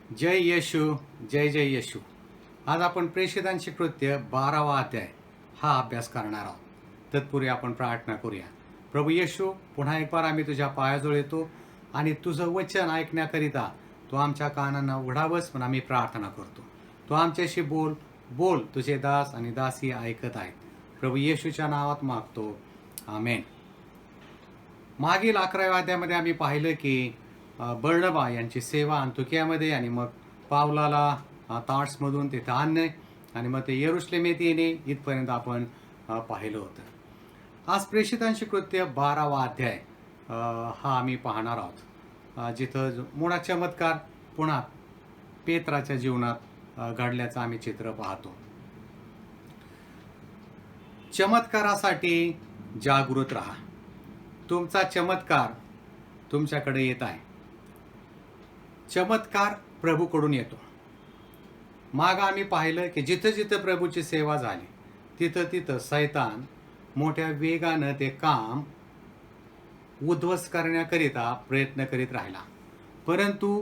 जय येशू. जय जय येशू. आज आपण प्रेषितांची कृत्य 12वा अध्याय हा अभ्यास करणार आहोत. तत्पूर्वी आपण प्रार्थना करूया. प्रभू येशू, पुन्हा एक बार आम्ही तुझ्या पायाजवळ येतो आणि तुझं वचन ऐकण्याकरिता तू आमच्या कानांना उघडावस म्हणून आम्ही प्रार्थना करतो. तू आमच्याशी बोल बोल. तुझे दास आणि दासी ऐकत आहेत. प्रभू येशूच्या नावात मागतो, आमेन. मागील 11व्या अध्यायामध्ये आम्ही पाहिलं की बर्नबा यांची सेवा अंतुकियामध्ये आणि मग पावलाला तार्समधून तिथं आणणे आणि मग ते यरुशलेमेत येणे इथपर्यंत आपण पाहिलं होतं. आज प्रेषितांची कृत्य 12वा अध्याय हा आम्ही पाहणार आहोत, जिथं मोठा चमत्कार पुन्हा पेत्राच्या जीवनात घडल्याचं आम्ही चित्र पाहतो. चमत्कारासाठी जागृत राहा. तुमचा चमत्कार तुमच्याकडे येत आहे. चमत्कार प्रभूकडून येतो. माग आम्ही पाहिलं की जिथं जिथं प्रभूची सेवा झाली तिथं तिथं सैतान मोठ्या वेगानं ते काम उद्ध्वस्त करण्याकरिता प्रयत्न करीत राहिला, परंतु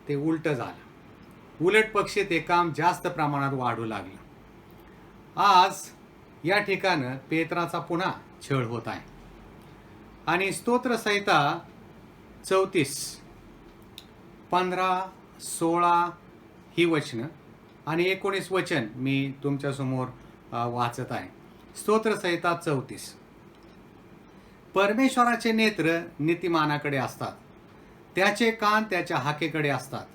ते उलट झालं. उलट पक्षी ते काम जास्त प्रमाणात वाढू लागलं. आज या ठिकाणं पेत्राचा पुन्हा छळ होत आहे आणि स्तोत्रसंहिता 34, 15, 16 ही वचनं आणि 19 वचन मी तुमच्यासमोर वाचत आहे. स्तोत्रसंहिता 34. परमेश्वराचे नेत्र नीतिमानाकडे असतात, त्याचे कान त्याच्या हाकेकडे असतात.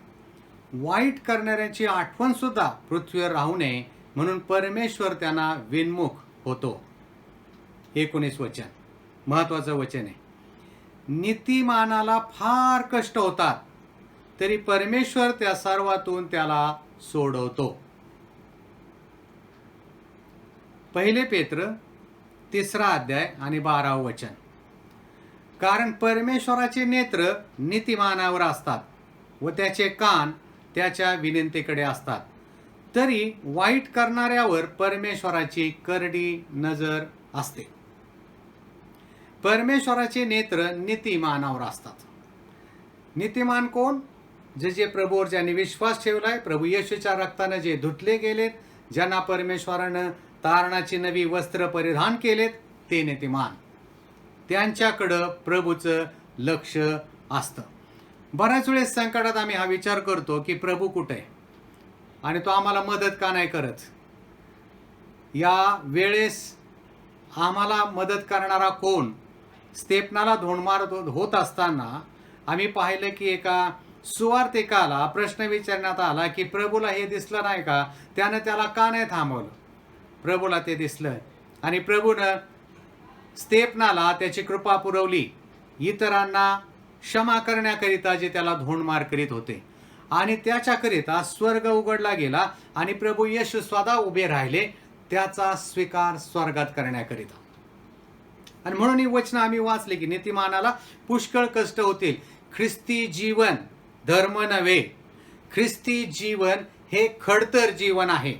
वाईट करणाऱ्यांची आठवण सुद्धा पृथ्वीवर राहू नये म्हणून परमेश्वर त्यांना विनमुख होतो. 19 वचन महत्वाचं वचन आहे. नीतिमानाला फार कष्ट होतात तरी परमेश्वर त्या सर्वातून त्याला सोडवतो. 1 पेत्र 3 अध्याय आणि 12 वचन. कारण परमेश्वराचे नेत्र नीतिमानावर असतात व त्याचे कान त्याच्या विनंतीकडे असतात, तरी वाईट करणाऱ्यावर परमेश्वराची करडी नजर असते. परमेश्वराचे नेत्र नीतिमानावर असतात. नीतिमान कोण? जे प्रभूवर ज्यांनी विश्वास ठेवलाय, प्रभू येशूच्या रक्तानं जे धुतले गेलेत, ज्यांना परमेश्वरानं तारणाची नवी वस्त्र परिधान केलेत, ते नीतिमान. त्यांच्याकडं प्रभूचं लक्ष असतं. बऱ्याच वेळेस संकटात आम्ही हा विचार करतो की प्रभू कुठे आहे आणि तो आम्हाला मदत का नाही करत. या वेळेस आम्हाला मदत करणारा कोण? स्तेफनाला धोंडमार होत असताना आम्ही पाहिलं की एका सुवार्तिकाला प्रश्न विचारण्यात आला की प्रभूला हे दिसलं नाही का, त्यानं त्याला का नाही थांबवलं. प्रभूला ते दिसलं आणि प्रभूनं स्तेफनाला त्याची कृपा पुरवली, इतरांना क्षमा करण्याकरिता जे त्याला धोंडमार करीत होते, आणि त्याच्याकरिता स्वर्ग उघडला गेला आणि प्रभू येशू स्वतः उभे राहिले त्याचा स्वीकार स्वर्गात करण्याकरिता. आणि म्हणून ही वचनं आम्ही वाचले की नीतिमानाला पुष्कळ कष्ट होतील. ख्रिस्ती जीवन धर्म नव्हे. ख्रिस्ती जीवन हे खडतर जीवन आहे.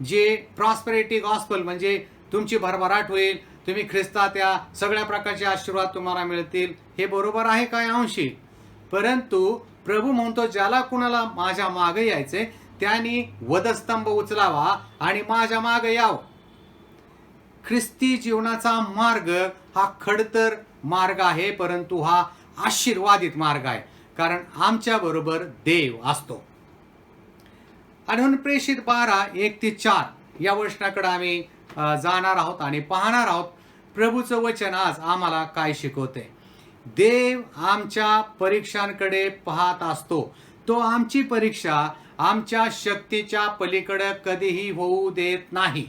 जे प्रॉस्पेरिटी गॉस्पल म्हणजे तुमची भरभराट होईल, तुम्ही ख्रिस्तात या सगळ्या प्रकारचे आशीर्वाद तुम्हाला मिळतील, हे बरोबर आहे काय अंशी. परंतु प्रभू म्हणतो ज्याला कुणाला माझ्या मागे यायचे त्यांनी वधस्तंभ उचलावा आणि माझ्या मागे यावं. ख्रिस्ती जीवनाचा मार्ग हा खडतर मार्ग आहे, परंतु हा आशीर्वादित मार्ग आहे, कारण आमच्या बरोबर देव असतो. आणि म्हणून प्रेषित 12:1-4 या वचनाकडे आम्ही जाणार आहोत आणि पाहणार आहोत प्रभूचं वचन आज आम्हाला काय शिकवते. देव आमच्या परीक्षांकडे पाहत असतो. तो आमची परीक्षा आमच्या शक्तीच्या पलीकडे कधीही होऊ देत नाही.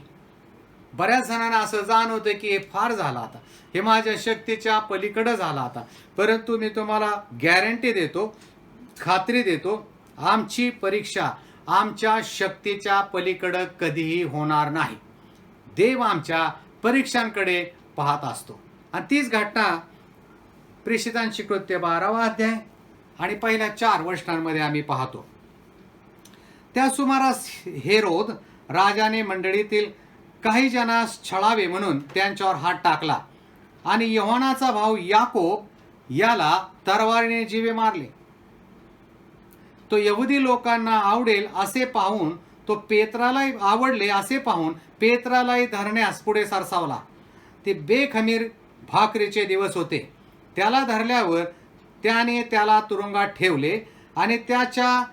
बऱ्याच जणांना असं जाणवतं की हे फार झालं आता, हे माझ्या शक्तीच्या पलीकडे झालं आता, परंतु मी तुम्हाला गॅरंटी देतो, खात्री देतो, आमची परीक्षा आमच्या शक्तीच्या पलीकडे कधीही होणार नाही. देव आमच्या परीक्षांकडे पाहत असतो. आणि तीच घटना प्रेषितांची कृत्य 12वा अध्याय आणि पहिल्या 4 वचनांमध्ये आम्ही पाहतो. त्या सुमारास हेरोद राजाने मंडळीतील काही जनास छळावे म्हणून त्यांच्यावर हात टाकला आणि योहानाचा भाऊ याकोब याला तलवारीने जीवे मारले. तो यहुदी लोकांना आवडेल असे पाहून, तो पेत्रालाही आवडले असे पाहून पेत्रालाही धरण्यास पुढे सरसावला. ते बेखमीर भाकरीचे दिवस होते. त्याला धरल्यावर त्याने त्याला तुरुंगात ठेवले आणि त्याच्या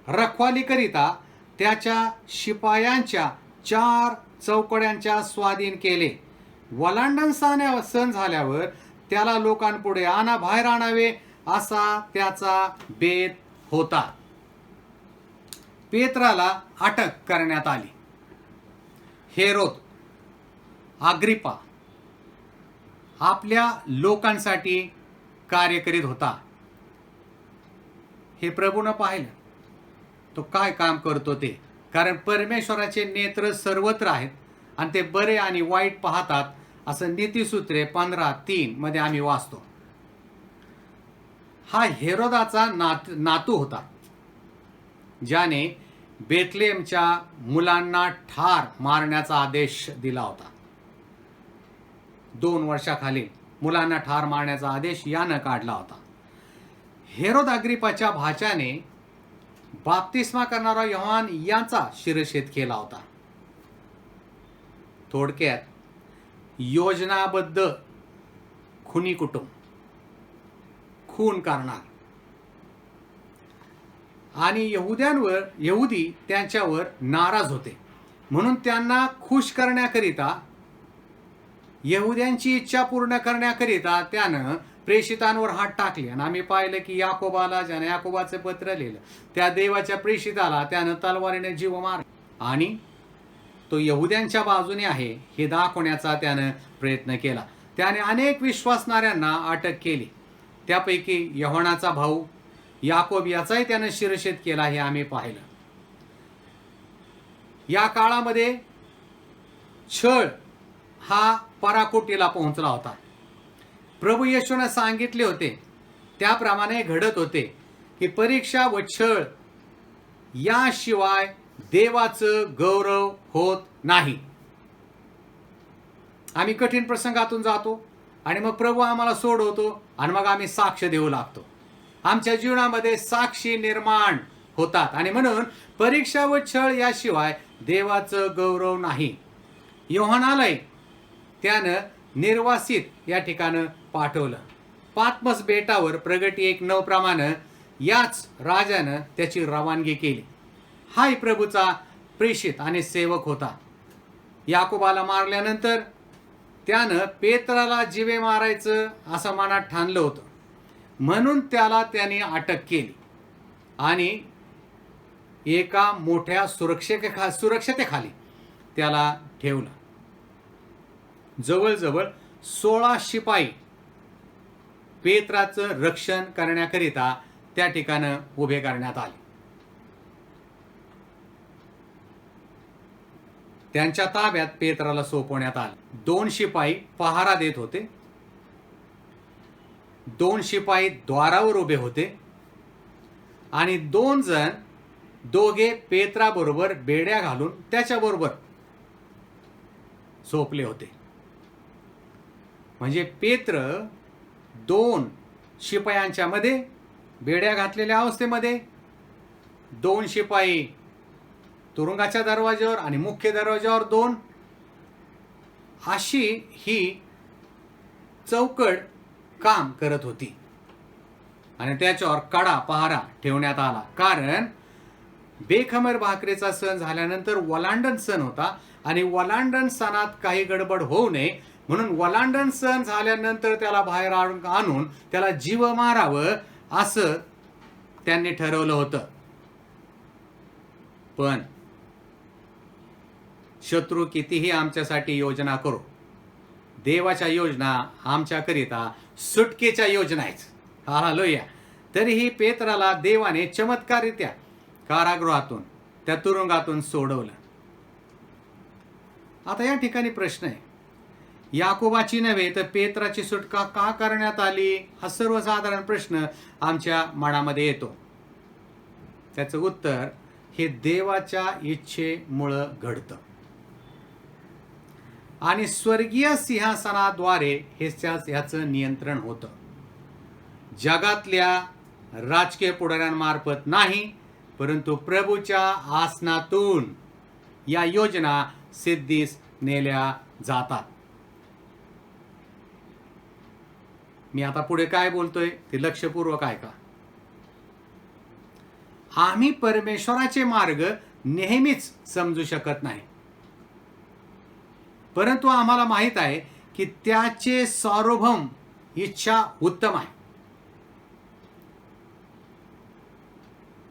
रखवालीकरिता त्याच्या शिपायांच्या 4 चौकड्यांच्या स्वाधीन केले. वलांडण सण झाल्यावर त्याला लोकांपुढे बाहेर आणावे असा त्याचा बेत होता. पेत्राला अटक करण्यात आली. हेरोद अग्रिपा आपल्या लोकांसाठी कार्य करीत होता. हे प्रभूनं पाहिलं तो काय काम करतो ते, कारण परमेश्वराचे नेत्र सर्वत्र आहेत आणि ते बरे आणि वाईट पाहतात, असं नीतिसूत्रे 15:3 मध्ये आम्ही वाचतो. हा हेरोदाचा नातू होता, ज्याने बेथलेहमच्या मुलांना ठार मारण्याचा आदेश दिला होता. 2 वर्षाखालील मुलांना ठार मारण्याचा आदेश यानं काढला होता. हेरोद अग्रिपाच्या भाच्याने बाप्तिस्मा करणारा योहान यांचा शिरच्छेद केला होता. थोडक्यात योजनाबद्ध खुनी कुटुंब, खून करणार, आणि यहुदी त्यांच्यावर नाराज होते, म्हणून त्यांना खुश करण्याकरिता, यहुद्यांची इच्छा पूर्ण करण्याकरिता त्यानं प्रेषितांवर हात टाकले. आणि आम्ही पाहिलं की याकोबाला, ज्याने याकोबाचं पत्र लिहिलं, त्या देवाच्या प्रेषिताला त्यानं तलवारीने जीव मार, आणि तो यहुद्यांच्या बाजूने आहे हे दाखवण्याचा त्यानं प्रयत्न केला. त्याने अनेक विश्वासणाऱ्यांना अटक केली. त्यापैकी योहानाचा भाऊ याकोब याचाही त्यानं शिरच्छेद केला हे आम्ही पाहिलं. या काळामध्ये छळ हा पराकोटीला पोहोचला होता. प्रभू येशूने सांगितले होते त्याप्रमाणे घडत होते की परीक्षा व छळ याशिवाय देवाचं गौरव होत नाही. आम्ही कठीण प्रसंगातून जातो आणि मग प्रभू आम्हाला सोडवतो आणि मग आम्ही साक्ष देऊ लागतो. आमच्या जीवनामध्ये साक्षी निर्माण होतात आणि म्हणून परीक्षा व छळ याशिवाय देवाचं गौरव नाही. योहानालाही त्यानं निर्वासित या ठिकाणं पाठवलं. पात्मस बेटावर प्रगटी 1:9 प्रमाणे याच राजानं त्याची रवानगी केली. हाही प्रभूचा प्रेषित आणि सेवक होता. याकोबाला मारल्यानंतर त्यानं पेत्राला जीवे मारायचं असं मनात ठाणलं होतं, म्हणून त्याला त्याने अटक केली आणि एका मोठ्या सुरक्षतेखाली त्याला ठेवलं. जवळजवळ 16 शिपाई पेत्राचं रक्षण करण्याकरिता त्या ठिकाणं उभे करण्यात आले. त्यांच्या ताब्यात पेत्राला सोपवण्यात आले. 2 शिपाई पहारा देत होते. 2 शिपाई द्वारावर उभे होते आणि 2 जण दोघे पेत्राबरोबर बेड्या घालून त्याच्याबरोबर सोपले होते. म्हणजे पेत्र 2 शिपायांच्या मध्ये बेड्या घातलेल्या अवस्थेमध्ये, 2 शिपाई तुरुंगाच्या दरवाज्यावर आणि मुख्य दरवाज्यावर 2, अशी ही चौकड काम करत होती आणि त्याच्यावर कडा पहारा ठेवण्यात आला. कारण बेखमर भाकरीचा सण झाल्यानंतर वलांडण सण होता आणि वलांडण सणात काही गडबड होऊ नये म्हणून वलांडण सण झाल्यानंतर त्याला बाहेर आणून त्याला जीव मारावं असं त्यांनी ठरवलं होतं. पण शत्रू कितीही आमच्यासाठी योजना करो, देवाच्या योजना आमच्याकरिता सुटकेच्या योजना आहेत. हालेलुया. तरीही पेत्राला देवाने चमत्कारित्या कारागृहातून, त्या तुरुंगातून सोडवलं. आता या ठिकाणी प्रश्न आहे, याकोबाची नव्हे तर पेत्राची सुटका का करण्यात आली? हा सर्वसाधारण प्रश्न आमच्या मनामध्ये येतो. त्याचं उत्तर हे देवाच्या इच्छेमुळं घडतं आणि स्वर्गीय सिंहासनाद्वारे ह्याचं नियंत्रण होतं. जगातल्या राजकीय पुढाऱ्यांमार्फत नाही, परंतु प्रभूच्या आसनातून या योजना सिद्धीस नेल्या जातात. मी आता पुढे काय बोलतोय ते लक्षपूर्वक ऐका. आम्ही परमेश्वराचे मार्ग नेहमीच समजू शकत नाही, परंतु आम्हाला माहित आहे की त्याचे सार्वभौम इच्छा उत्तम आहे.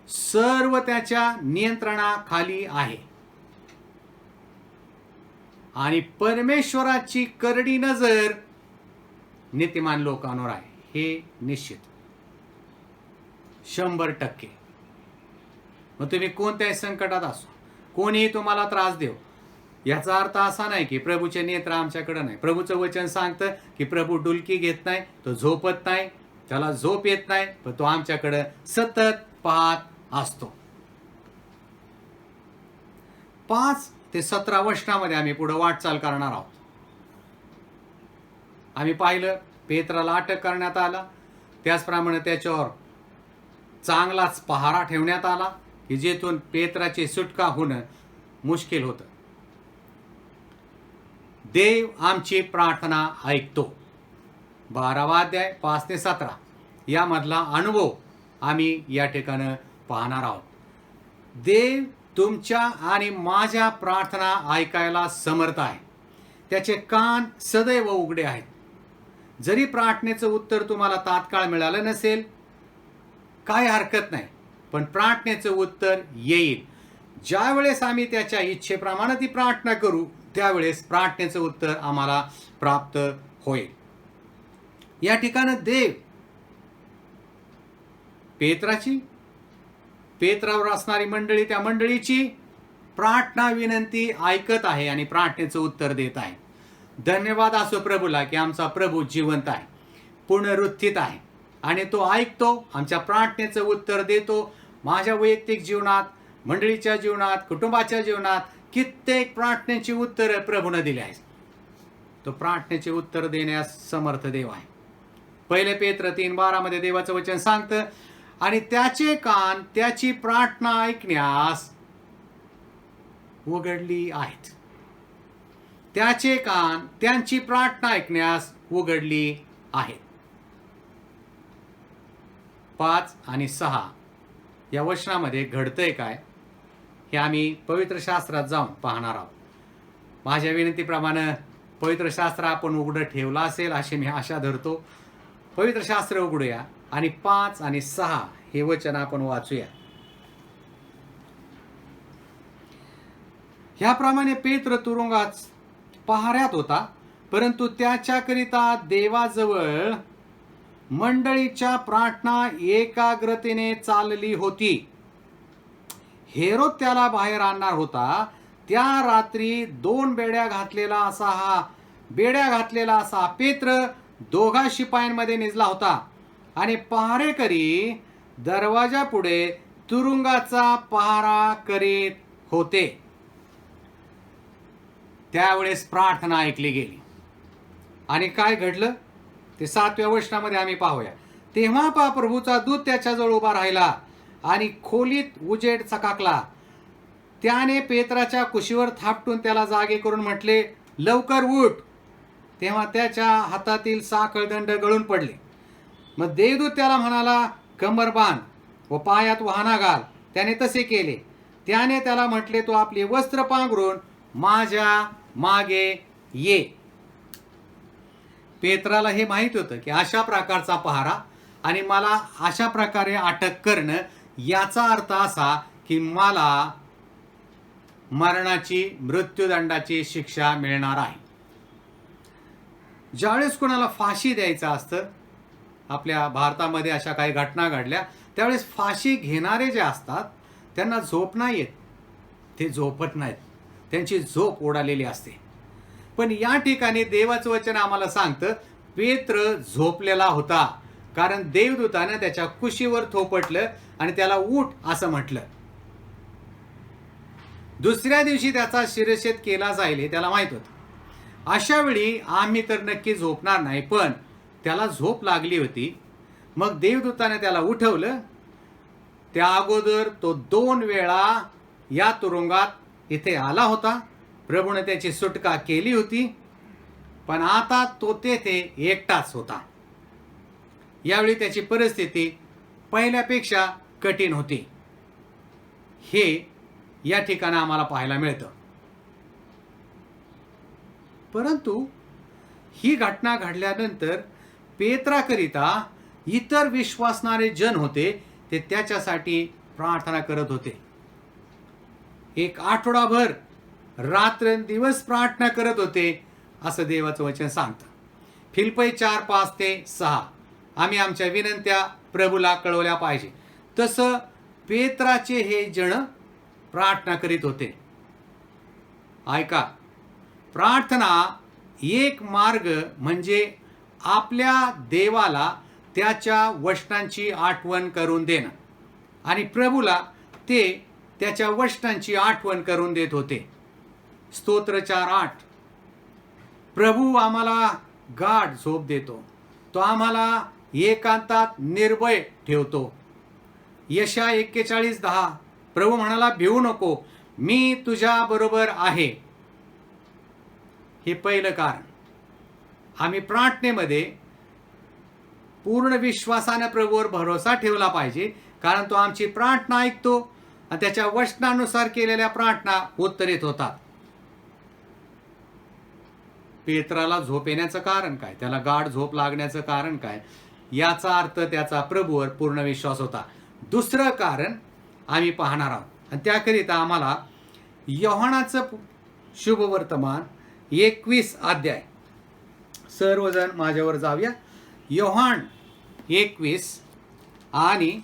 सर्व त्याच्या नियंत्रणाखाली आहे आणि परमेश्वराची करडी नजर नीतिमान लोकांवर आहे. हे निश्चित 100%. मग तुम्ही कोणत्याही संकटात असो, कोणीही तुम्हाला त्रास देऊ, याचा अर्थ असा नाही की प्रभूचे नेत्र आमच्याकडे नाही. प्रभूचं वचन सांगतं की प्रभू डुलकी घेत नाही, तो झोपत नाही, त्याला झोप येत नाही, पण तो आमच्याकडे सतत पाहत असतो. 5 ते 17 वचनामध्ये आम्ही पुढे वाटचाल करणार आहोत. आम्ही पाहिलं पेत्राला अटक करण्यात आला, त्याचप्रमाणे त्याच्यावर चांगलाच पहारा ठेवण्यात आला की जेथून पेत्राची सुटका होणं मुश्किल होतं. देव आमची प्रार्थना ऐकतो. 12वा अध्याय 5 ते 17 यामधला अनुभव आम्ही या ठिकाणी पाहणार आहोत. देव तुमच्या आणि माझ्या प्रार्थना ऐकायला समर्थ आहे. त्याचे कान सदैव उघडे आहेत. जरी प्रार्थनेचं उत्तर तुम्हाला तात्काळ मिळालं नसेल, काय हरकत नाही, पण प्रार्थनेचं उत्तर येईल. ज्या वेळेस आम्ही त्याच्या इच्छेप्रमाणे ती प्रार्थना करू, त्यावेळेस प्रार्थनेचं उत्तर आम्हाला प्राप्त होईल. या ठिकाणी देव पेत्रावर असणारी मंडळी, त्या मंडळीची प्रार्थना विनंती ऐकत आहे आणि प्रार्थनेचं उत्तर देत आहे. धन्यवाद असो प्रभूला की आमचा प्रभू जिवंत आहे, पुनरुत्थित आहे आणि तो ऐकतो, आमच्या प्रार्थनेचं उत्तर देतो. माझ्या वैयक्तिक जीवनात, मंडळीच्या जीवनात, कुटुंबाच्या जीवनात कित्येक प्रार्थनेची उत्तरं प्रभूने दिली आहेत. तो प्रार्थनेचे उत्तर देण्यास समर्थ देव आहे. 1 पेत्र 3:12 मध्ये देवाचं वचन सांगतं, आणि त्याचे कान त्याची प्रार्थना ऐकण्यास उघडली आहेत. त्याचे कान त्यांची प्रार्थना ऐकण्यास उघडली आहेत. 5 आणि 6 या वचनामध्ये घडतंय काय हे आम्ही पवित्र शास्त्रात जाऊन पाहणार आहोत. माझ्या विनंतीप्रमाणे पवित्र शास्त्र आपण उघडं ठेवलं असेल अशी मी आशा धरतो. पवित्र शास्त्र उघडूया आणि 5 आणि 6 हे वचन आपण वाचूया. ह्याप्रमाणे पेत्र तुरुंगात पहाऱ्यात होता, परंतु त्याच्याकरिता देवाजवळ मंडळीच्या प्रार्थना एकाग्रतेने चालली होती. हेरोद त्याला बाहेर आणणार होता. त्या रात्री 2 बेड्या घातलेला असा पेत्र 2 शिपायांमध्ये निजला होता आणि पहारेकरी दरवाजापुढे तुरुंगाचा पहारा करीत होते. त्यावेळेस प्रार्थना ऐकली गेली आणि काय घडलं ते 7व्या वचनामध्ये आम्ही पाहूया. तेव्हा पहा, प्रभूचा दूत त्याच्याजवळ उभा राहिला आणि खोलीत उजेड चकाकला. त्याने पेत्राच्या कुशीवर थापटून त्याला जागे करून म्हटले, लवकर उठ. तेव्हा त्याच्या हातातील साखळदंड गळून पडले. मग देवदूत त्याला म्हणाला, कंबर बांध व पायात वहाणा घाल. त्याने तसे केले. त्याने त्याला म्हटले, तो आपले वस्त्र पांघरून माझ्या मागे ये. पेत्राला हे माहित होतं की अशा प्रकारचा पहारा आणि मला अशा प्रकारे अटक करणं याचा अर्थ असा की मला मरणाची, मृत्यूदंडाची शिक्षा मिळणार आहे. ज्यावेळेस कोणाला फाशी द्यायचं असतं, आपल्या भारतामध्ये अशा काही घटना घडल्या, त्यावेळेस फाशी घेणारे जे असतात त्यांना झोप नाही येत, ते झोपत नाहीत, त्यांची झोप उडालेली असते. पण या ठिकाणी देवाचं वचन आम्हाला सांगतं पेत्र झोपलेला होता, कारण देवदूतानं त्याच्या कुशीवर थोपटलं आणि त्याला उठ असं म्हटलं. दुसऱ्या दिवशी त्याचा शिरच्छेद केला जाईल हे त्याला माहित होतं. अशा वेळी आम्ही तर नक्की झोपणार नाही, पण त्याला झोप लागली होती. मग देवदूताने त्याला उठवलं. त्या अगोदर तो 2 वेळा या तुरुंगात इथे आला होता. प्रभूने त्याची सुटका केली होती, पण आता तो तेथे एकटाच होता. यावेळी त्याची परिस्थिती पहिल्यापेक्षा कठीण होती. हे या ठिकाणी आम्हाला पाहायला मिळतं. परंतु ही घटना घडल्यानंतर पेत्राकरिता इतर विश्वासणारे जन होते, ते त्याच्यासाठी प्रार्थना करत होते. एक आठवडाभर रात्रंदिवस प्रार्थना करत होते, असं देवाचं वचन सांगतं. फिलिप्पी 4:5-6 आम्ही आमच्या विनंत्या प्रभूला कळवल्या पाहिजे. तसं पेत्राचे हे जण प्रार्थना करीत होते. ऐका, प्रार्थना एक मार्ग म्हणजे आपल्या देवाला त्याच्या वचनांची आठवण करून देणं, आणि प्रभूला ते त्याच्या वचनांची आठवण करून देत होते. स्तोत्र 4:8 प्रभू आम्हाला गाढ झोप देतो, तो आम्हाला एकांतात निर्भय ठेवतो. यशा 41:10 प्रभू म्हणाला, भिवू नको, मी तुझ्या बरोबर आहे. हे पहिलं कारण. आम्ही प्रार्थनेमध्ये पूर्ण विश्वासाने प्रभूवर भरोसा ठेवला पाहिजे, कारण तो आमची प्रार्थना ऐकतो आणि त्याच्या वचनानुसार केलेल्या प्रार्थना उत्तरित होतात. पेत्राला झोप येण्याचं कारण काय, त्याला गाढ झोप लागण्याचं कारण काय, याचा अर्थ त्याचा प्रभूवर पूर्ण विश्वास होता. दुसरं कारण आम्ही पाहणार आहोत, आणि त्याकरिता आम्हाला योहानाचं शुभवर्तमान 21 अध्याय, सर्वजण माझ्यावर जाऊया. योहान 21 आणि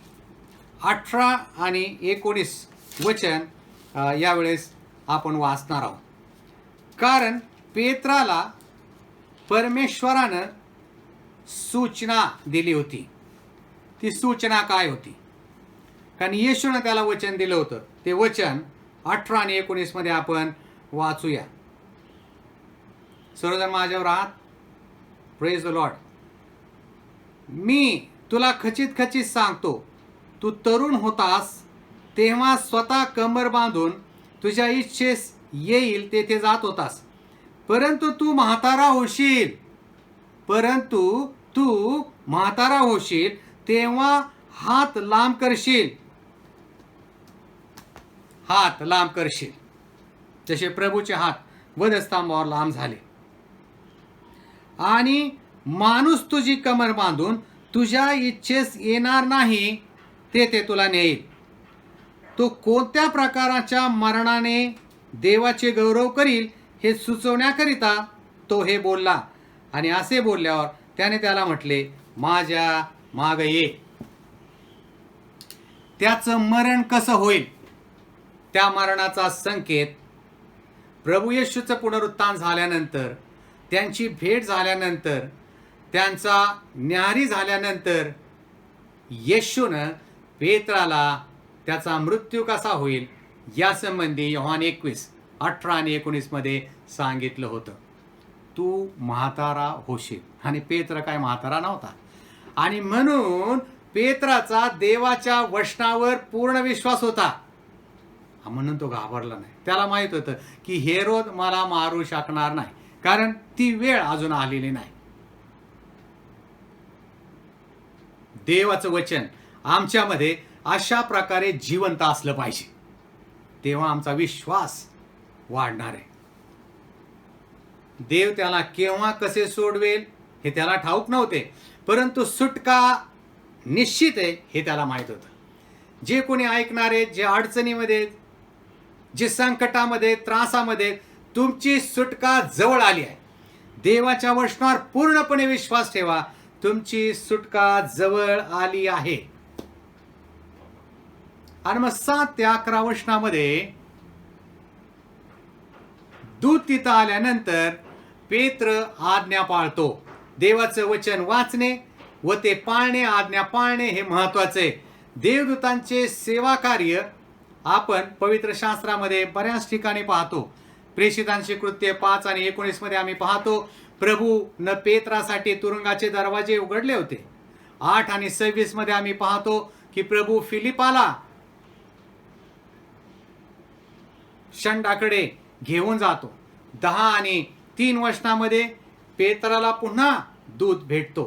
18 आणि 19 वचन यावेळेस आपण वाचणार आहोत. कारण पेत्राला परमेश्वरानं सूचना दिली होती. ती सूचना काय होती? कारण येशूनं त्याला वचन दिलं होतं. ते वचन 18 आणि 19 मध्ये आपण वाचूया. सर्वजण माझ्यावर आहात. Praise the Lord. मी तुला खचित खचित सांगतो, तू तरुण होतास तेव्हा स्वतः कंबर बांधून तुझ्या इच्छेस येईल तेथे जात होतास. परंतु तू म्हातारा होशील तेव्हा हात लांब करशील. जसे प्रभूचे हात वधस्तंभावर लांब झाले. आणि माणूस तुझी कमर बांधून तुझ्या इच्छेस येणार नाही ते तुला नेईल. तो कोणत्या प्रकारच्या मरणाने देवाचे गौरव करील हे सुचवण्याकरिता तो हे बोलला. आणि असे बोलल्यावर त्याने त्याला म्हटले, माझ्या माग ये. त्याचं मरण कसं होईल, त्या मरणाचा संकेत प्रभू येशूचं पुनरुत्थान झाल्यानंतर, त्यांची भेट झाल्यानंतर, त्यांचा न्याहारी झाल्यानंतर येशूनं पेत्राला त्याचा मृत्यू कसा होईल यासंबंधी योहान 21:18 आणि 19 मध्ये सांगितलं होतं. तू म्हातारा होशील. आणि पेत्र काय म्हातारा नव्हता. आणि म्हणून पेत्राचा देवाच्या वचनावर पूर्ण विश्वास होता, म्हणून तो घाबरला नाही. त्याला माहित होतं की हेरोद मला मारू शकणार नाही, कारण ती वेळ अजून आलेली नाही. देवाचं वचन आमच्यामध्ये अशा प्रकारे जिवंत असलं पाहिजे, तेव्हा आमचा विश्वास वाढणार आहे. देव त्याला केव्हा कसे सोडवेल हे त्याला ठाऊक नव्हते, परंतु सुटका निश्चित आहे हे त्याला माहित होतं. जे कोणी ऐकणारे, जे अडचणीमध्ये, जे संकटामध्ये, त्रासामध्ये, तुमची सुटका जवळ आली आहे. देवाच्या वचनावर पूर्णपणे विश्वास ठेवा, तुमची सुटका जवळ आली आहे. आणि मग 7 ते 11 वचनामध्ये दूत तिथं आल्यानंतर पेत्र आज्ञा पाळतो. देवाचं वचन वाचणे व ते पाळणे, आज्ञा पाळणे हे महत्वाचे. देवदूतांचे सेवा कार्य आपण पवित्र शास्त्रामध्ये बऱ्याच ठिकाणी पाहतो. प्रेषितांची कृत्ये 5 आणि 19 मध्ये आम्ही पाहतो, प्रभू न पेत्रासाठी तुरुंगाचे दरवाजे उघडले होते 8 आणि 26 मध्ये आम्ही पाहतो की प्रभू फिलिपाला शंडाकडे घेऊन जातो. 10 आणि 3 वचनामध्ये पेत्राला पुन्हा दूत भेटतो.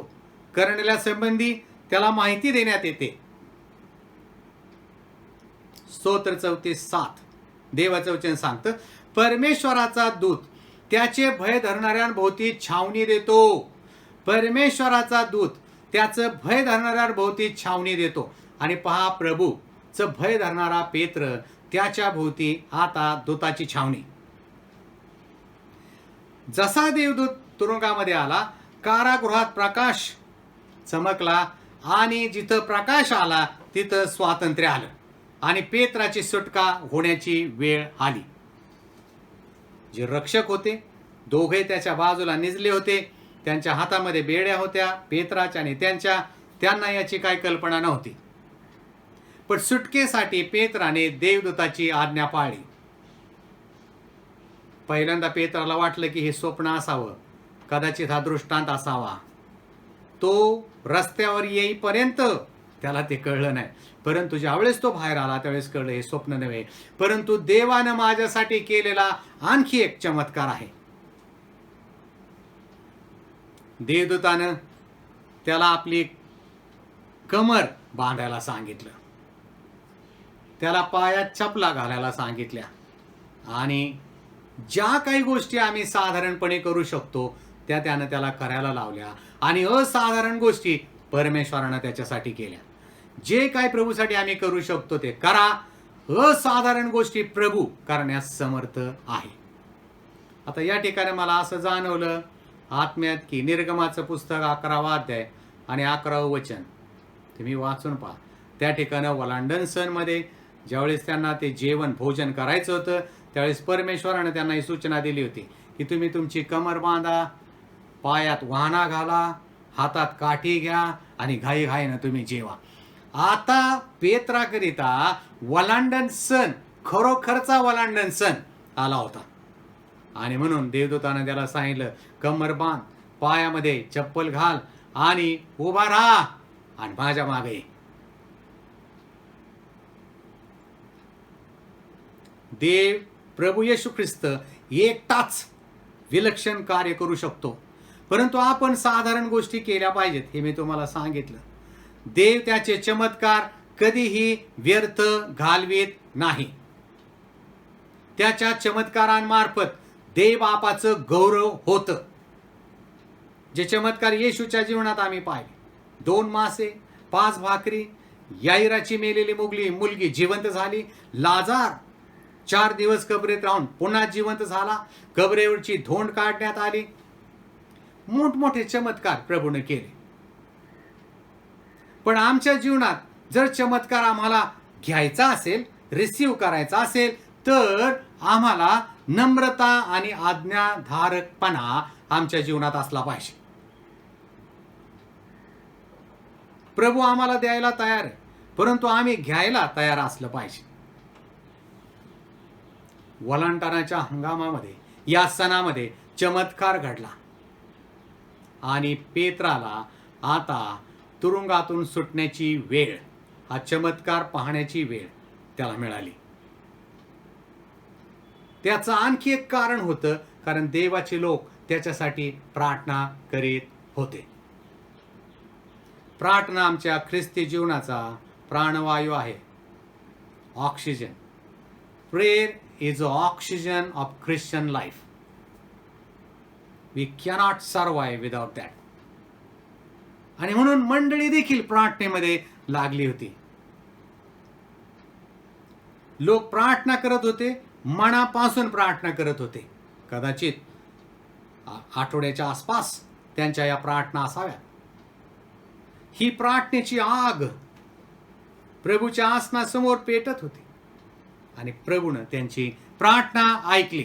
करण्याला संबंधी त्याला माहिती देण्यात येते. स्तोत्र 34:7 देवाचं वचन सांगतं, परमेश्वराचा दूत त्याचे भय धरणाऱ्यांभोवती छावणी देतो. परमेश्वराचा दूत त्याचं भय धरणाऱ्यांभोवती छावणी देतो. आणि पहा, प्रभूचं भय धरणारा पेत्र त्याच्या भोवती आता दूताची छावणी. जसा देवदूत तुरुंगामध्ये आला, कारागृहात प्रकाश चमकला आणि जिथं प्रकाश आला तिथं स्वातंत्र्य आलं आणि पेत्राची सुटका होण्याची वेळ आली. जे रक्षक होते दोघे त्याच्या बाजूला निजले होते. त्यांच्या हातामध्ये बेड्या होत्या, पेत्राच्या आणि त्यांना याची काही कल्पना नव्हती. पण सुटकेसाठी पेत्राने देवदूताची आज्ञा पाळली. पहिल्यांदा पेत्राला वाटलं की हे स्वप्न असावं, कदाचित हा दृष्टांत असावा. तो रस्त्यावर येईपर्यंत त्याला ते कळलं नाही. परंतु ज्यावेळेस तो बाहेर आला त्यावेळेस कळलं हे स्वप्न नव्हे, परंतु देवानं माझ्यासाठी केलेला आणखी एक चमत्कार आहे. देवदूतानं त्याला आपली कमर बांधायला सांगितलं, त्याला पायात चपला घालायला सांगितल्या आणि ज्या काही गोष्टी आम्ही साधारणपणे करू शकतो त्या त्यानं त्याला करायला लावल्या आणि असाधारण गोष्टी परमेश्वरानं त्याच्यासाठी केल्या. जे काही प्रभूसाठी आम्ही करू शकतो ते करा. असाधारण गोष्टी प्रभू करण्यास समर्थ आहे. आता या ठिकाणी मला असं जाणवलं आत्म्यात की निर्गमाचं पुस्तक 11वा अध्याय आणि 11वं वचन तुम्ही वाचून पहा. त्या ठिकाणी वलांडन सणमध्ये ज्यावेळेस त्यांना ते जेवण भोजन करायचं होतं त्यावेळेस परमेश्वराने त्यांना ही सूचना दिली होती की तुम्ही तुमची कमर बांधा, पायात वाहना घाला, हातात काठी घ्या आणि घाईघाईनं तुम्ही जेवा. आता पेत्राकरिता वलांडन सण, खरोखरचा वलांडन सण आला होता आणि म्हणून देवदूतानं त्याला सांगितलं कमर बांध, पायामध्ये चप्पल घाल आणि उभा राहा आणि माझ्या मागे ये. देव प्रभू येशू ख्रिस्त एकटाच विलक्षण कार्य करू शकतो, परंतु आपण साधारण गोष्टी केल्या पाहिजेत हे मी तुम्हाला सांगितलं. देव त्याचे चमत्कार कधीही व्यर्थ घालवित नाही. त्याच्या चमत्कारांमार्फत देव बापाचं गौरव होतं. जे चमत्कार येशूच्या जीवनात आम्ही पाहिले, 2 मासे 5 भाकरी, याईराची मेलेली मुलगी जिवंत झाली, लाजार 4 दिवस कबरेत राहून पुन्हा जिवंत झाला, कबरेवरची धोंड काढण्यात आली. मोठमोठे चमत्कार प्रभूने केले. पण आमच्या जीवनात जर चमत्कार आम्हाला घ्यायचा असेल, रिसीव्ह करायचा असेल, तर आम्हाला नम्रता आणि आज्ञाधारकपणा आमच्या जीवनात असला पाहिजे. प्रभू आम्हाला द्यायला तयार आहे, परंतु आम्ही घ्यायला तयार असलं पाहिजे. वलांडणाच्या हंगामामध्ये या सणामध्ये चमत्कार घडला आणि पेत्राला आता तुरुंगातून सुटण्याची वेळ, हा चमत्कार पाहण्याची वेळ त्याला मिळाली. त्याचं आणखी एक कारण होतं, कारण देवाचे लोक त्याच्यासाठी प्रार्थना करीत होते. प्रार्थना आमच्या ख्रिस्ती जीवनाचा प्राणवायू आहे, oxygen. Prayer is the oxygen of Christian life. We cannot survive without that. आणि म्हणून मंडळी देखील प्रार्थनेमध्ये लागली होती. लोक प्रार्थना करत होते, मनापासून प्रार्थना करत होते. कदाचित आठवड्याच्या आसपास त्यांच्या या प्रार्थना असाव्यात. ही प्रार्थनेची आग प्रभूच्या आसनासमोर पेटत होती आणि प्रभूनं त्यांची प्रार्थना ऐकली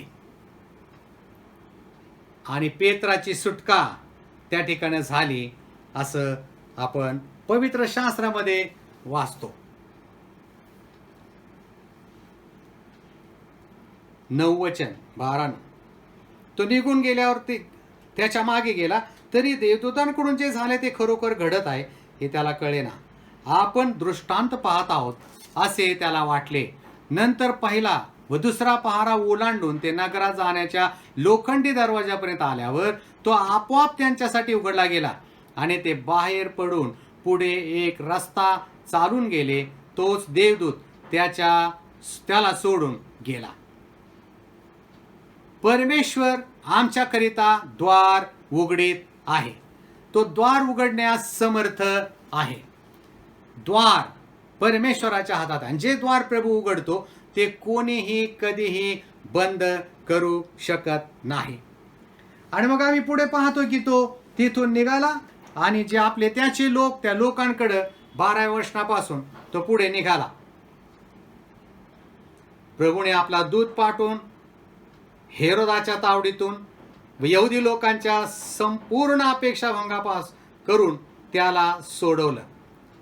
आणि पेत्राची सुटका त्या ठिकाणी झाली असं आपण पवित्र शास्त्रामध्ये वाचतो. 9 वचन 12. तो निघून गेल्यावर त्याच्या मागे गेला, तरी देवदूतांकडून जे झाले ते खरोखर घडत आहे हे त्याला कळेना. आपण दृष्टांत पाहत आहोत असे त्याला वाटले. नंतर पहिला व दुसरा पहारा ओलांडून ते नगरात जाण्याच्या लोखंडी दरवाजापर्यंत आल्यावर तो आपोआप त्यांच्यासाठी उघडला गेला आणि ते बाहेर पडून पुढे एक रस्ता चालून गेले. तोच देवदूत त्याला सोडून गेला. परमेश्वर आमच्याकरिता द्वार उघडीत आहे. तो द्वार उघडण्यास समर्थ आहे. द्वार परमेश्वराच्या हातात आहे. जे द्वार प्रभू उघडतो ते कोणीही कधीही बंद करू शकत नाही. आणि मग आम्ही पुढे पाहतो की तो तिथून निघाला आणि जे आपले त्याचे लोक, त्या लोकांकडे 12व्या वचनापासून तो पुढे निघाला. प्रभूने आपला दूत पाठवून हेरोदाच्या तावडीतून व यहुदी लोकांच्या संपूर्ण अपेक्षा भंगापास करून त्याला सोडवलं.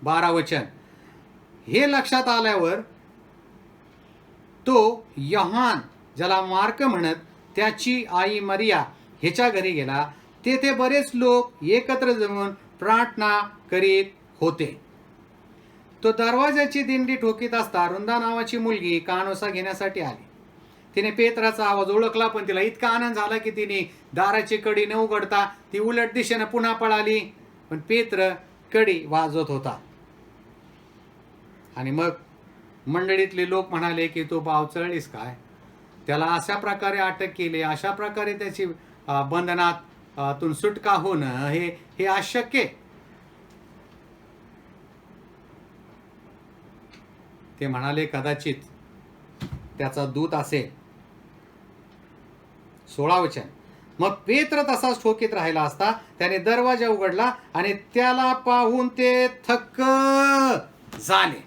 12 वचन. हे लक्षात आल्यावर तो योहान, ज्याला मार्क म्हणत, त्याची आई मरिया ह्याच्या घरी गेला. तेथे बरेच लोक एकत्र जमून प्रार्थना करीत होते. तो दरवाजाची दिंडी ठोकीत असता रुंदा नावाची मुलगी कानोसा घेण्यासाठी आली. तिने पेत्राचा आवाज ओळखला, पण तिला इतका आनंद झाला की तिने दाराची कडी न उघडता ती उलट दिशेने पुन्हा पळाली. पण पेत्र कडी वाजवत होता. आणि मग मंडळीतले लोक म्हणाले की तो बावचळलीस काय? त्याला अशा प्रकारे अटक केली, अशा प्रकारे त्याची बंधनात सुटका होणं हे अशक्य. ते म्हणाले कदाचित त्याचा दूत असेल. 16 वचन. मग पेत्र तसाच ठोकीत राहिला असता त्याने दरवाजा उघडला आणि त्याला पाहून ते थक्क झाले.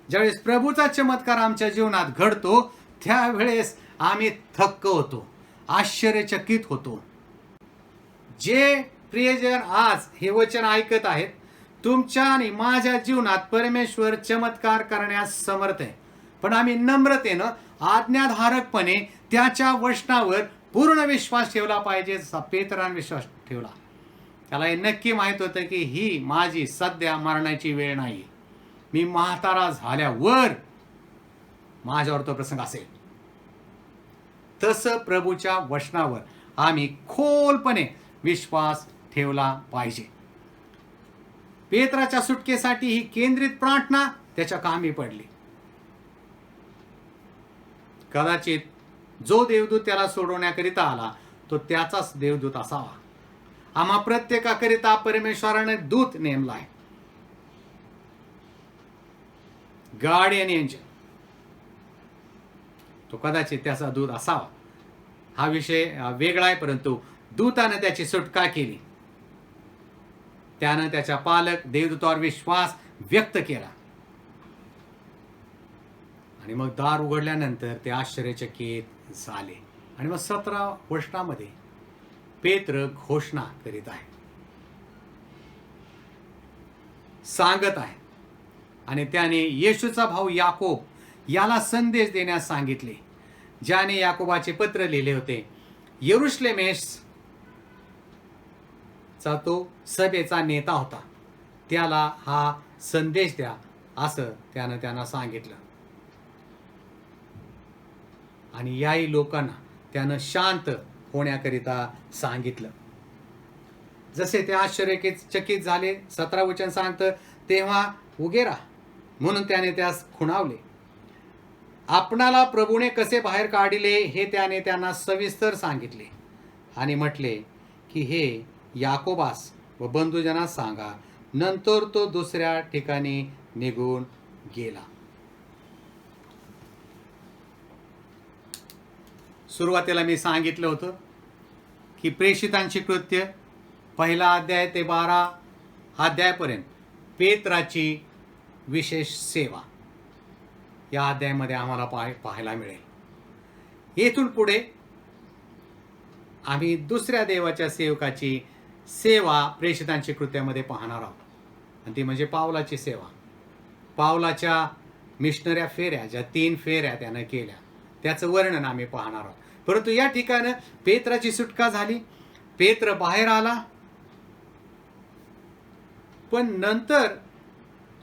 ज्यावेळेस प्रभूचा चमत्कार आमच्या जीवनात घडतो त्यावेळेस आम्ही थक्क होतो, आश्चर्यचकित होतो. जे प्रियजन आज हे वचन ऐकत आहेत, तुमच्या आणि माझ्या जीवनात परमेश्वर चमत्कार करण्यास समर्थ आहे. पण आम्ही नम्रतेनं, आज्ञाधारकपणे त्याच्या वचनावर पूर्ण विश्वास ठेवला पाहिजे. पेत्राने विश्वास ठेवला. त्याला हे नक्की माहित होतं की ही माझी सध्या मरणाची वेळ नाही. मी म्हातारा झाल्यावर माझ्यावर तो प्रसंग असेल. तसं प्रभूच्या वचनावर आम्ही खोलपणे विश्वास ठेवला पाहिजे. पेत्राच्या सुटकेसाठी ही केंद्रित प्रार्थना त्याच्या कामी पडली. कदाचित जो देवदूत त्याला सोडवण्याकरिता आला तो त्याचाच देवदूत असावा. आम्हा प्रत्येकाकरिता परमेश्वराने दूत नेमलाय. गार्डियन एंजल, तो कदाचित त्याचा दूत असावा. हा विषय वेगळा आहे, परंतु दूतानं त्याची सुटका केली. त्यानं त्याच्या पालक देवदूतावर विश्वास व्यक्त केला. आणि मग दार उघडल्यानंतर ते आश्चर्यचकित झाले. आणि मग 17 वचनामध्ये पेत्र घोषणा करीत आहे, सांगत आहे. आणि त्याने येशूचा भाऊ याकोब याला संदेश देण्यास सांगितले, ज्याने याकोबाचे पत्र लिहिले होते. यरुशलेमेस चा तो सभेचा नेता होता. त्याला हा संदेश द्या असं त्यानं त्यांना सांगितलं. आणि याही लोकांना त्यानं शांत होण्याकरिता सांगितलं. जसे ते आश्चर्यचकित झाले, 17 वचन सांगतं, तेव्हा उगे राहा म्हणून त्याने त्यास खुणावले. आपणाला प्रभूने कसे बाहेर काढले हे त्याने त्यांना सविस्तर सांगितले. आणि म्हटले की हे याकोबास व बंधुजनास सांगा. नंतर तो दुसऱ्या ठिकाणी निघून गेला. सुरुवातीला मी सांगितलं होतं की प्रेषितांची कृत्य 1 अध्याय ते 12 अध्यायापर्यंत पेत्राची विशेष सेवा या अध्यायामध्ये आम्हाला पाहायला मिळेल. येथून पुढे आम्ही दुसऱ्या देवाच्या सेवकाची सेवा प्रेषितांची कृत्यामध्ये पाहणार आहोत. आणि ती म्हणजे पावलाची सेवा. पावलाच्या मिशनऱ्या फेऱ्या, ज्या 3 फेऱ्या त्यानं केल्या, त्याचं वर्णन आम्ही पाहणार आहोत. परंतु या ठिकाणी पेत्राची सुटका झाली. पेत्र बाहेर आला पण नंतर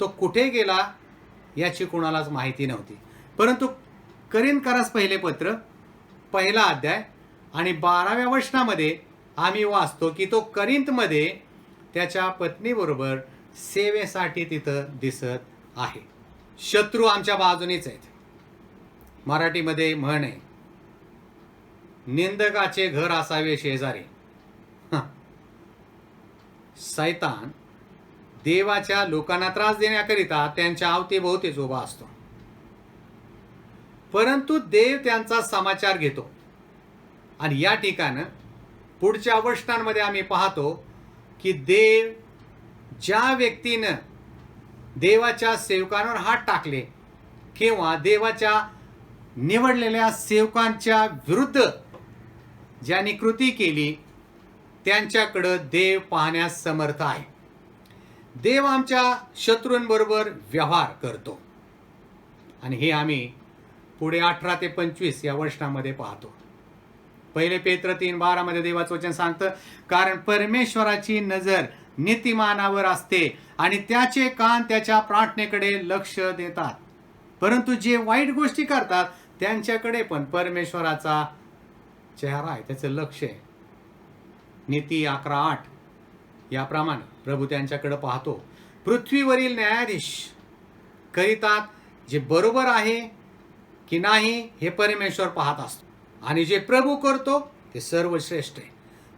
तो कुठे गेला याची कोणालाच माहिती नव्हती. परंतु करिंथकरास पहिले पत्र 1 अध्याय आणि 12व्या वचनामध्ये आम्ही वाचतो की तो करिंथमध्ये त्याच्या पत्नीबरोबर सेवेसाठी तिथं दिसत आहे. शत्रू आमच्या बाजूनेच आहेत. मराठीमध्ये म्हण आहे, निंदकाचे घर असावे शेजारी. सैतान देवाच्या लोकांना त्रास देण्याकरिता त्यांच्या अवतीभोवतीच उभा असतो. परंतु देव त्यांचा समाचार घेतो. आणि या ठिकाणी पुढच्या वचनांमध्ये आम्ही पाहतो की देव ज्या व्यक्तीनं देवाच्या सेवकांवर हात टाकले किंवा देवाच्या निवडलेल्या सेवकांच्या विरुद्ध ज्यांनी कृती केली त्यांच्याकडं देव पाहण्यास समर्थ आहे. देव आमच्या शत्रूंबरोबर व्यवहार करतो. आणि हे आम्ही पुढे 18 ते 25 या वचनामध्ये पाहतो. 1 पेत्र 3:12 मध्ये देवाचं वचन सांगतं, कारण परमेश्वराची नजर नीतिमानावर असते आणि त्याचे कान त्याच्या प्रार्थनेकडे लक्ष देतात. परंतु जे वाईट गोष्टी करतात त्यांच्याकडे पण परमेश्वराचा चेहरा आहे, त्याचं लक्ष आहे. नीती 11:8 याप्रमाणे प्रभू त्यांच्याकडे पाहतो. पृथ्वीवरील न्यायाधीश करीतात जे बरोबर आहे की नाही हे परमेश्वर पाहत असतो. आणि जे प्रभू करतो ते सर्वश्रेष्ठ आहे.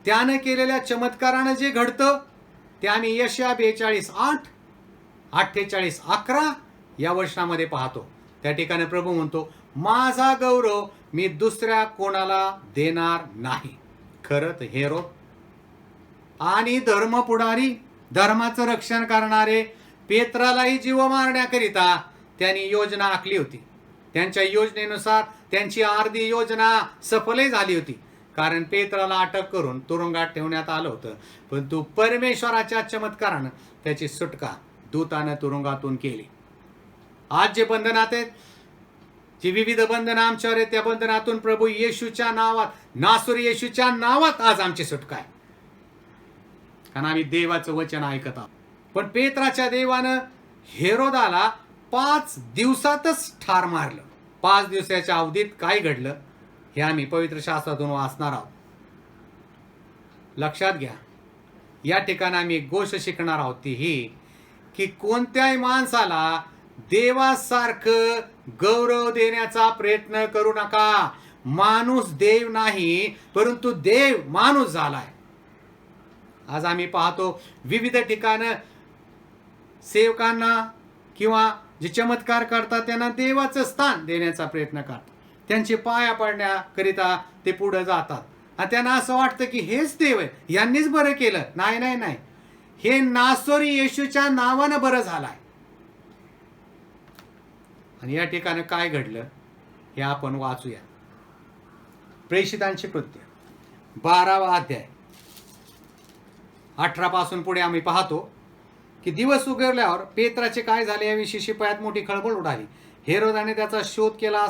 त्यानं केलेल्या चमत्कारानं जे घडतं ते आम्ही यशया 42:8, 48:11 या वचनामध्ये पाहतो. त्या ठिकाणी प्रभू म्हणतो, माझा गौरव मी दुसऱ्या कोणाला देणार नाही. खरंच हेरोद आणि धर्मपुढारी, धर्माचं रक्षण करणारे पेत्रालाही जीव मारण्याकरिता त्यांनी योजना आखली होती. त्यांच्या योजनेनुसार त्यांची अर्धी योजना सफलही झाली होती, कारण पेत्राला अटक करून तुरुंगात ठेवण्यात आलं होतं. परंतु परमेश्वराच्या चमत्कारानं त्याची सुटका दूतानं तुरुंगातून केली. आज जे बंधनात आहेत, जी विविध बंधनं आमच्यावर आहेत, त्या बंधनातून प्रभू येशूच्या नावात, नासुरी येशूच्या नावात आज आमची सुटका आहे, कारण आम्ही देवाचं वचन ऐकत आहोत. पण पेत्राच्या देवानं हेरोदाला 5 दिवसातच ठार मारलं. 5 दिवसाच्या अवधीत काय घडलं हे आम्ही पवित्र शास्त्रातून वाचणार आहोत. लक्षात घ्या, या ठिकाणी आम्ही एक गोष्ट शिकणार आहोत, ती ही की कोणत्याही माणसाला देवासारखं गौरव देण्याचा प्रयत्न करू नका. माणूस देव नाही, परंतु देव माणूस झालाय. आज आम्ही पाहतो विविध ठिकाणं सेवकांना किंवा जे चमत्कार करतात त्यांना देवाचं स्थान देण्याचा प्रयत्न करतात. त्यांचे पाया पडण्याकरिता ते पुढे जातात आणि त्यांना असं वाटतं की हेच देव आहे, यांनीच बरं केलं. नाही नाही नाही, हे नासोरी येशूच्या नावानं बरं झालाय. आणि या ठिकाणी काय घडलं हे आपण वाचूया. प्रेषितांची कृत्य 12वा अध्याय 18 पासून पुढे आम्ही पाहतो की दिवस उगवल्यावर पेत्राचे काय झाले याविषयी शिपायात मोठी खळबळ उडाली. हेरोदाने त्याचा शोध केला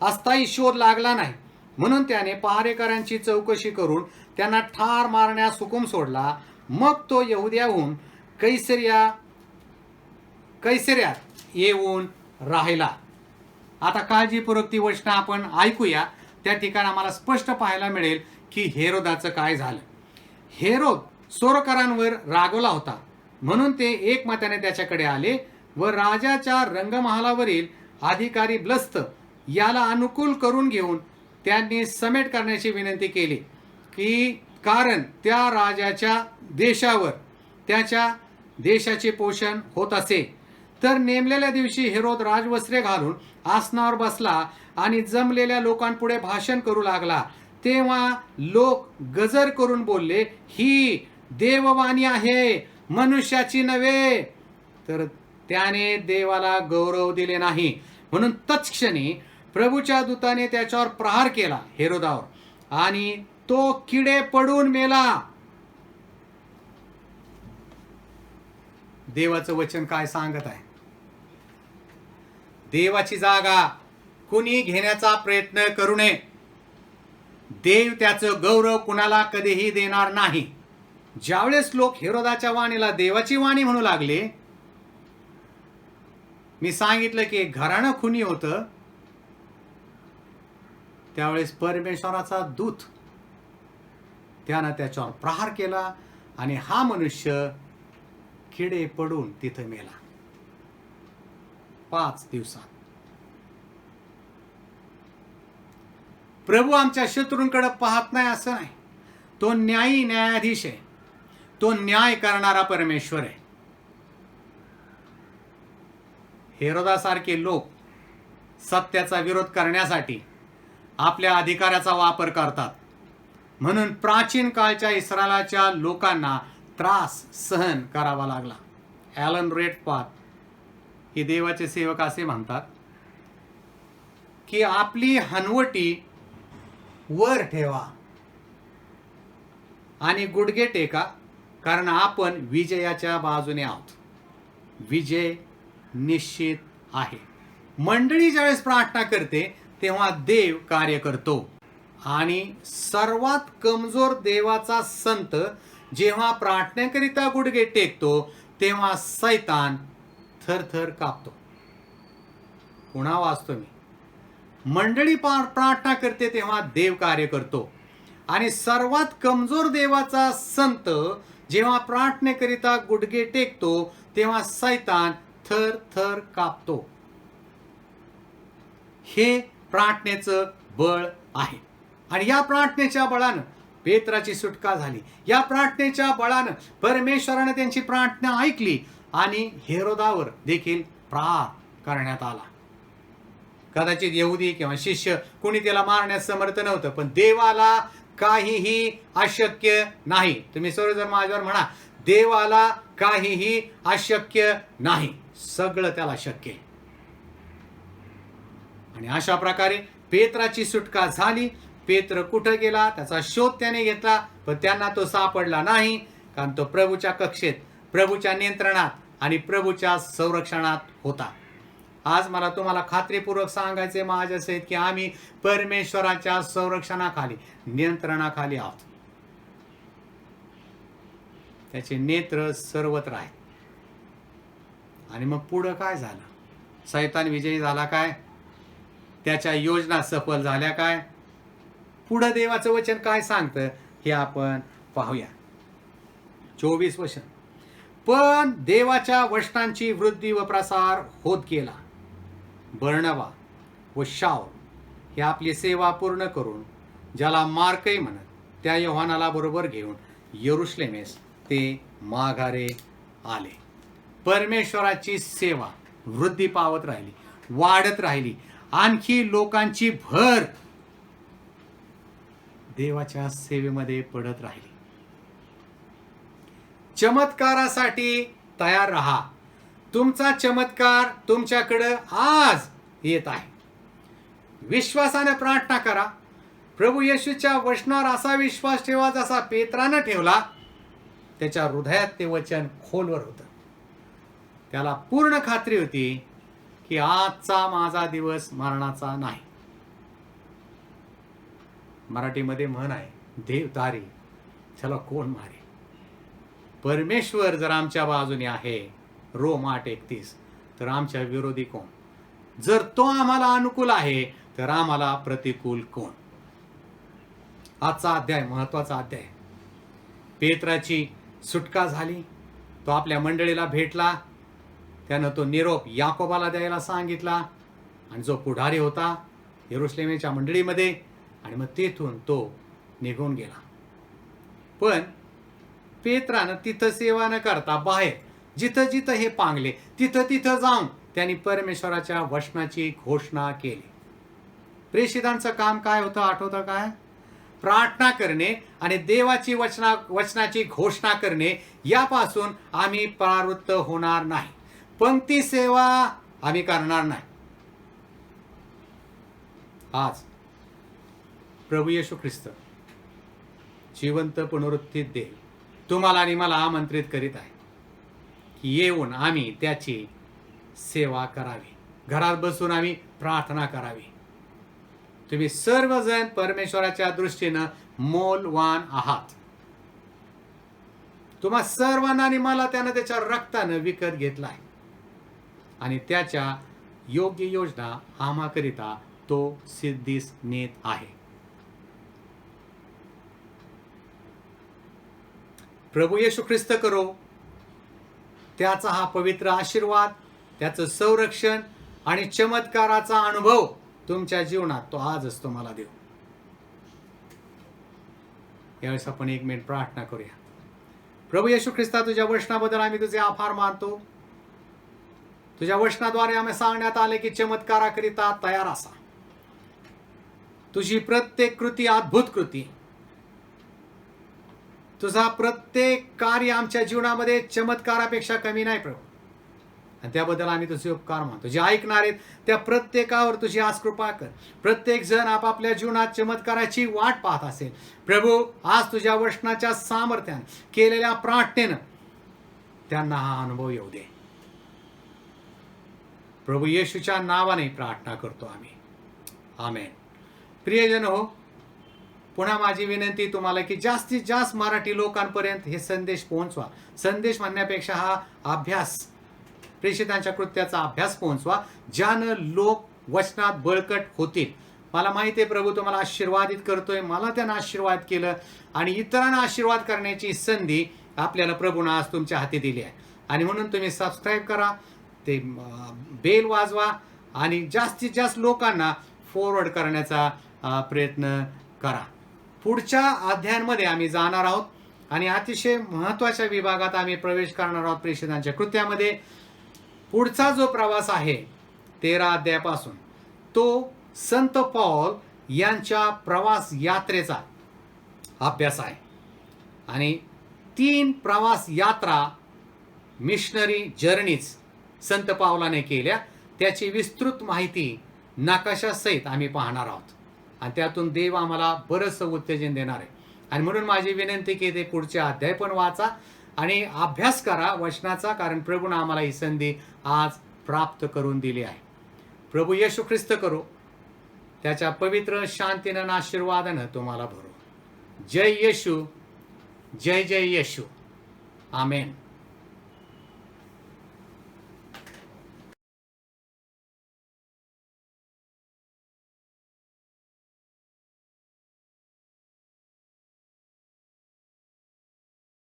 असताही शोध लागला नाही, म्हणून त्याने पहारेकरांची चौकशी करून त्यांना ठार मारण्यास हुकूम सोडला. मग तो यहुद्याहून कैसऱ्यात येऊन राहिला. आता काळजीपूर्वक ती वचनं आपण ऐकूया. त्या ठिकाणी आम्हाला स्पष्ट पाहायला मिळेल की हेरोदाचं काय झालं. हेरोद सोरकरांवर रागवला होता, म्हणून ते एकमताने त्याच्याकडे आले व राजाच्या रंगमहालावरील अधिकारी ब्लस्त याला अनुकूल करून घेऊन त्यांनी समेट करण्याची विनंती केली की कारण त्या राजाच्या देशावर त्याच्या देशाचे पोषण होत असे. तर नेमलेल्या दिवशी हेरोद राजवस्त्रे घालून आसनावर बसला आणि जमलेल्या लोकांपुढे भाषण करू लागला. तेव्हा लोक गजर करून बोलले, ही देववाणी आहे, मनुष्याची नव्हे. तर त्याने देवाला गौरव दिले नाही, म्हणून तत्क्षणी प्रभूच्या दूताने त्याच्यावर प्रहार केला हेरोदावर आणि तो किडे पडून मेला. देवाचं वचन काय सांगत आहे? देवाची जागा कुणी घेण्याचा प्रयत्न करू नये. देव त्याचं गौरव कुणाला कधीही देणार नाही. ज्यावेळेस लोक हेरोदाच्या वाणीला देवाची वाणी म्हणू लागले, मी सांगितलं की एक घराणं खुनी होतं, त्यावेळेस परमेश्वराचा दूत त्यानं त्याच्यावर प्रहार केला आणि हा मनुष्य किडे पडून तिथं मेला 5 दिवसात. प्रभू आमच्या शत्रूंकडे पाहत नाही असं नाही. तो न्यायाधीश आहे. तो न्याय करणारा परमेश्वर आहे. हेरोदासारखे लोक सत्याचा विरोध करण्यासाठी आपल्या अधिकाराचा वापर करतात. म्हणून प्राचीन काळच्या इस्रायलाच्या लोकांना त्रास सहन करावा लागला. ॲलन रेडपाथ हे देवाचे सेवक असे म्हणतात की आपली हनवटी वर ठेवा आणि गुडघे टेका, कारण आपण विजयाच्या बाजूने आहोत. विजय निश्चित आहे. मंडळी ज्यावेळेस प्रार्थना करते तेव्हा देव कार्य करतो. आणि सर्वात कमजोर देवाचा संत जेव्हा प्रार्थनेकरिता गुडघे टेकतो तेव्हा सैतान थरथर कापतो. पुन्हा वाचतो मी. मंडळी प्रार्थना करते तेव्हा देव कार्य करतो. आणि सर्वात कमजोर देवाचा संत जेव्हा प्रार्थनेकरिता गुडघे टेकतो तेव्हा सैतान थर थर कापतो. हे प्रार्थनेचं बळ आहे. आणि या प्रार्थनेच्या बळानं पेत्राची सुटका झाली. या प्रार्थनेच्या बळानं परमेश्वरानं त्यांची प्रार्थना ऐकली आणि हेरोदावर देखील प्रहार करण्यात आला. कदाचित यहुदी किंवा शिष्य कोणी त्याला मारण्यास समर्थ नव्हतं, पण देवाला काहीही अशक्य नाही. तुम्ही सर्वजण माझ्यावर म्हणा, देवाला काहीही अशक्य नाही. सगळं त्याला शक्य आहे. आणि अशा प्रकारे पेत्राची सुटका झाली. पेत्र कुठं गेला त्याचा शोध त्याने घेतला, पण त्यांना तो सापडला नाही, कारण तो प्रभूच्या कक्षेत, प्रभूच्या नियंत्रणात आणि प्रभूच्या संरक्षणात होता. आज मला तुम्हाला खात्रीपूर्वक सांगायचे माझ्या सहित की आम्ही परमेश्वराच्या संरक्षणाखाली, नियंत्रणाखाली आहोत. त्याचे नेत्र सर्वत्र आहेत. आणि मग पुढं काय झालं? सैतान विजयी झाला काय? त्याच्या योजना सफल झाल्या काय? पुढं देवाचं वचन काय सांगतं हे आपण पाहूया. 24 वचन. पण देवाच्या वचनांची वृद्धी व प्रसार होत गेला. बर्णबा व शाऊल हे आपली सेवा पूर्ण करून, ज्याला मार्कही म्हणत, त्या योहानाला बरोबर घेऊन यरुशलेमेस ते माघारे आले. परमेश्वराची सेवा वृद्धी पावत राहिली, वाढत राहिली. आणखी लोकांची भर देवाच्या सेवेमध्ये पडत राहिली. चमत्कारासाठी तयार राहा. तुमचा चमत्कार तुमच्याकडे आज येत आहे. विश्वासाने प्रार्थना करा. प्रभू येशूच्या वचनावर असा विश्वास ठेवा जसा पेत्रानं ठेवला. त्याच्या हृदयात ते वचन खोलवर होतं. त्याला पूर्ण खात्री होती की आजचा माझा दिवस मरणाचा नाही. मराठीमध्ये म्हण आहे, देव तारी चला कोण मारे. परमेश्वर जर आमच्या बाजूने आहे, रोम 8:31, तर आमच्या विरोधी कोण? जर तो आम्हाला अनुकूल आहे तर आम्हाला प्रतिकूल कोण? आजचा अध्याय महत्वाचा अध्याय. पेत्राची सुटका झाली. तो आपल्या मंडळीला भेटला. त्यानं तो निरोप याकोबाला द्यायला सांगितला. आणि जो पुढारी होता यरुशलेमेच्या मंडळीमध्ये, आणि मग तेथून तो निघून गेला. पण पेत्रानं तिथं सेवा न करता बाहेर जिथं जिथं हे पांगले तिथं तिथं जाऊन त्यांनी परमेश्वराच्या वचनाची घोषणा केली. प्रेषितांचं काम काय होतं आठवतं काय? प्रार्थना करणे आणि देवाची वचनाची घोषणा करणे. यापासून आम्ही परावृत्त होणार नाही. पंक्ती सेवा आम्ही करणार नाही. आज प्रभू येशू ख्रिस्त जिवंत पुनरुत्थित देव तुम्हाला आणि मला आमंत्रित करीत आहे की येऊन आम्ही त्याची सेवा करावी. घरात बसून आम्ही प्रार्थना करावी. तुम्ही सर्वजण परमेश्वराच्या दृष्टीनं मौल्यवान आहात. तुम्हा सर्वांना आणि मला त्यानं त्याच्या रक्तानं विकत घेतलाय आणि त्याच्या योग्य योजना आम्हाकरिता तो सिद्धीस नेत आहे. प्रभू येशू ख्रिस्त करो त्याचा हा पवित्र आशीर्वाद, त्याचं संरक्षण आणि चमत्काराचा अनुभव तुमच्या जीवनात तो आजच तुम्हाला देऊ. यावेळेस आपण 1 मिनिट प्रार्थना करूया. प्रभू येशू ख्रिस्ता, तुझ्या वचनाबद्दल आम्ही तुझे आभार मानतो. तुझ्या वचनाद्वारे आम्ही सांगण्यात आले की चमत्काराकरिता तयार असा. तुझी प्रत्येक कृती अद्भुत कृती, तुझा प्रत्येक कार्य आमच्या जीवनामध्ये चमत्कारापेक्षा कमी नाही प्रभू. आणि त्याबद्दल आम्ही तुझे उपकार मानतो. जे ऐकणार आहेत त्या प्रत्येकावर तुझी आज कृपा कर. प्रत्येक जण आपापल्या जीवनात चमत्काराची वाट पाहत असेल प्रभू, आज तुझ्या वचनाच्या सामर्थ्यानं केलेल्या प्रार्थनेनं त्यांना हा अनुभव येऊ दे. प्रभू येशूच्या नावाने प्रार्थना करतो आम्ही, आमेन. प्रियजन हो, पुन्हा माझी विनंती तुम्हाला की जास्तीत जास्त मराठी लोकांपर्यंत हे संदेश पोहोचवा. संदेश म्हणण्यापेक्षा हा अभ्यास, प्रेषितांच्या कृत्याचा अभ्यास पोहोचवा, ज्यानं लोक वचनात बळकट होतील. मला माहिती आहे प्रभू तुम्हाला आशीर्वादित करतोय, मला त्यानं आशीर्वाद केलं आणि इतरांना आशीर्वाद करण्याची संधी आपल्याला प्रभूनं आज तुमच्या हाती दिली आहे. आणि म्हणून तुम्ही सबस्क्राईब करा, ते बेल वाजवा आणि जास्तीत जास्त लोकांना फॉरवर्ड करण्याचा प्रयत्न करा. पुढच्या अध्यायांमध्ये आम्ही जाणार आहोत आणि अतिशय महत्त्वाच्या विभागात आम्ही प्रवेश करणार आहोत प्रेषितांच्या कृत्यामध्ये. पुढचा जो प्रवास आहे 13 अध्यायापासून तो संत पौल यांच्या प्रवास यात्रेचा अभ्यास आहे. आणि 3 प्रवास यात्रा मिशनरी जर्नीज संत पावलाने केल्या, त्याची विस्तृत माहिती नकाशासहित आम्ही पाहणार आहोत आणि त्यातून देव आम्हाला बरंचसं उत्तेजन देणार आहे. आणि म्हणून माझी विनंती की ते पुढचे अध्याय पण वाचा आणि अभ्यास करा वचनाचा, कारण प्रभूने आम्हाला ही संधी आज प्राप्त करून दिली आहे. प्रभू येशू ख्रिस्त करो त्याच्या पवित्र शांतीनं आणि आशीर्वादानं तुम्हाला भरो. जय येशू, जय जय येशू, आमेन.